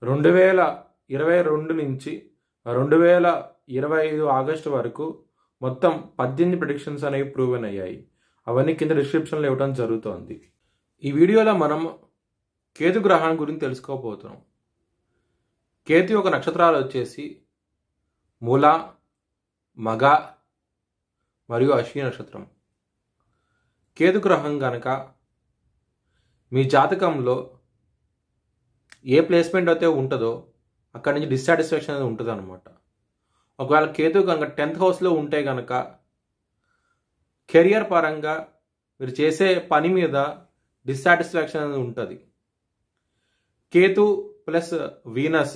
2022 నుంచి 2025 ఆగస్టు వరకు మొత్తం 18 ప్రెడిక్షన్స్ అనేవి ప్రూవెన్ అయ్యాయి. అవన్నీ కింద డిస్క్రిప్షన్లో ఇవ్వడం జరుగుతోంది. ఈ వీడియోలో మనం కేతు గ్రహం గురించి తెలుసుకోబోతున్నాం. కేతు యొక్క నక్షత్రాలు వచ్చేసి మూల, మగ మరియు అశ్విని నక్షత్రం. కేతు గ్రహం కనుక మీ జాతకంలో ఏ ప్లేస్మెంట్ అయితే ఉంటుందో అక్కడి నుంచి డిస్సాటిస్ఫాక్షన్ అనేది ఉంటుంది అనమాట. ఒకవేళ కేతు కనుక 10th హౌస్లో ఉంటే కనుక కెరియర్ పరంగా మీరు చేసే పని మీద డిస్సాటిస్ఫాక్షన్ అనేది ఉంటుంది. కేతు ప్లస్ వీనస్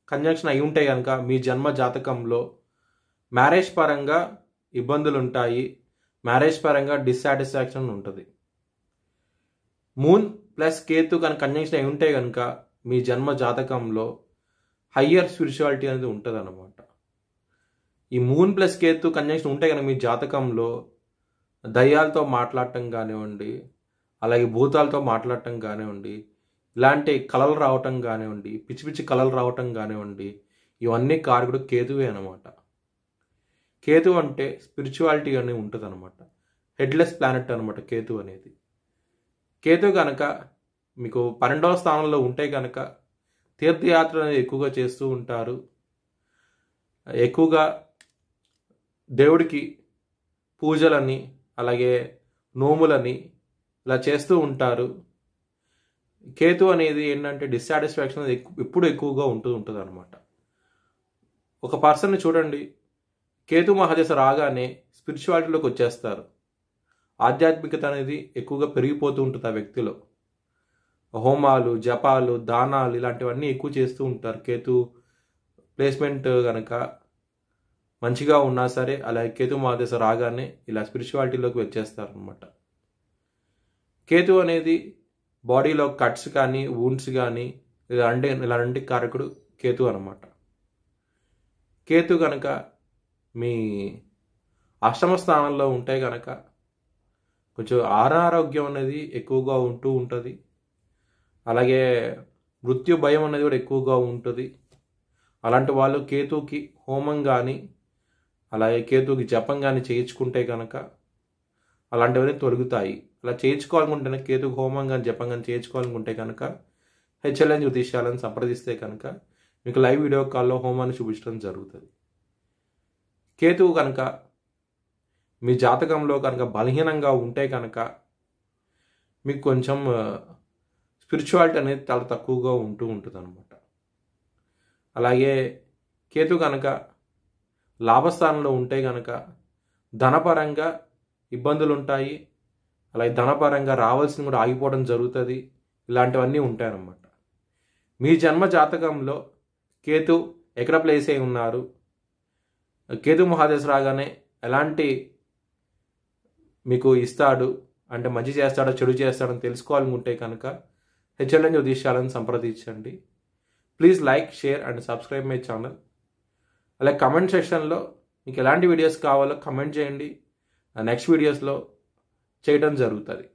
కంజంక్షన్ అయి ఉంటే కనుక మీ జన్మ జాతకంలో మ్యారేజ్ పరంగా ఇబ్బందులు ఉంటాయి, మ్యారేజ్ పరంగా డిస్సాటిస్ఫాక్షన్ ఉంటుంది. మూన్ ప్లస్ కేతు కనుక కంజంక్షన్ అయి ఉంటే కనుక మీ జన్మ జాతకంలో హయ్యర్ స్పిరిచువాలిటీ అనేది ఉంటుంది అన్నమాట. ఈ మూన్ ప్లస్ కేతు కంజంక్షన్ ఉంటే కనుక మీ జాతకంలో దయ్యాలతో మాట్లాడటం కానివ్వండి, అలాగే భూతాలతో మాట్లాడటం కానివ్వండి, ఇలాంటి కళలు రావటం కానివ్వండి, పిచ్చి పిచ్చి కళలు రావటం కానివ్వండి, ఇవన్నీ కారకుడు కేతువే అనమాట. కేతు అంటే స్పిరిచువాలిటీ అనేది ఉంటుంది అనమాట. హెడ్లెస్ ప్లానెట్ అనమాట కేతు అనేది. కేతు కనుక మీకు 12వ స్థానంలో ఉంటే కనుక తీర్థయాత్ర అనేది ఎక్కువగా చేస్తూ ఉంటారు. ఎక్కువగా దేవుడికి పూజలని అలాగే నోములని ఇలా చేస్తూ ఉంటారు. కేతు అనేది ఏంటంటే డిస్సాటిస్ఫాక్షన్ అనేది ఎప్పుడు ఎక్కువగా ఉంటుంది అనమాట. ఒక పర్సన్ని చూడండి, కేతు మహాదశ రాగానే స్పిరిచువాలిటీలోకి వచ్చేస్తారు. ఆధ్యాత్మికత అనేది ఎక్కువగా పెరిగిపోతూ ఉంటుంది ఆ వ్యక్తిలో. హోమాలు, జపాలు, దానాలు ఇలాంటివన్నీ ఎక్కువ చేస్తూ ఉంటారు. కేతు ప్లేస్మెంట్ కనుక మంచిగా ఉన్నా సరే అలాగే కేతు మహాదశ రాగానే ఇలా స్పిరిచువాలిటీలోకి వచ్చేస్తారు అనమాట. కేతు అనేది బాడీలో కట్స్ కానీ వూండ్స్ కానీ ఇలాంటి కారకుడు కేతు అనమాట. కేతు కనుక మీ అష్టమ స్థానంలో ఉంటే కనుక కొంచెం అనారోగ్యం అనేది ఎక్కువగా ఉంటూ ఉంటుంది. అలాగే మృత్యు భయం అనేది కూడా ఎక్కువగా ఉంటుంది. అలాంటి వాళ్ళు కేతుకి హోమం కానీ అలాగే కేతుకి జపం కానీ చేయించుకుంటే కనుక అలాంటివన్నీ తొలగుతాయి. అలా చేయించుకోవాలనుకుంటే కేతుకి హోమం కానీ జపం కానీ చేయించుకోవాలనుకుంటే కనుక HLN జ్యోతిష్యాలను సంప్రదిస్తే కనుక మీకు లైవ్ వీడియో కాల్లో హోమాన్ని చూపించడం జరుగుతుంది. కేతువు కనుక మీ జాతకంలో కనుక బలహీనంగా ఉంటే కనుక మీకు కొంచెం స్పిరిచువాలిటీ అనేది చాలా తక్కువగా ఉంటుంది అనమాట. అలాగే కేతు కనుక లాభస్థానంలో ఉంటే కనుక ధనపరంగా ఇబ్బందులు ఉంటాయి. అలాగే ధనపరంగా రావాల్సింది కూడా ఆగిపోవడం జరుగుతుంది. ఇలాంటివన్నీ ఉంటాయన్నమాట. మీ జన్మ జాతకంలో కేతు ఎక్కడ ప్లేస్ అయి ఉన్నారు, కేతు మహాదశ రాగానే ఎలాంటి మీకు ఇస్తాడు అంటే మంచి చేస్తాడో చెడు చేస్తాడని తెలుసుకోవాలనుకుంటే కనుక HLN జ్యోతిష్యాలను సంప్రదించండి. Please like, share and subscribe my channel. అలాగే కమెంట్ సెక్షన్లో మీకు ఎలాంటి వీడియోస్ కావాలో కమెంట్ చేయండి. నెక్స్ట్ వీడియోస్లో చేయడం జరుగుతుంది.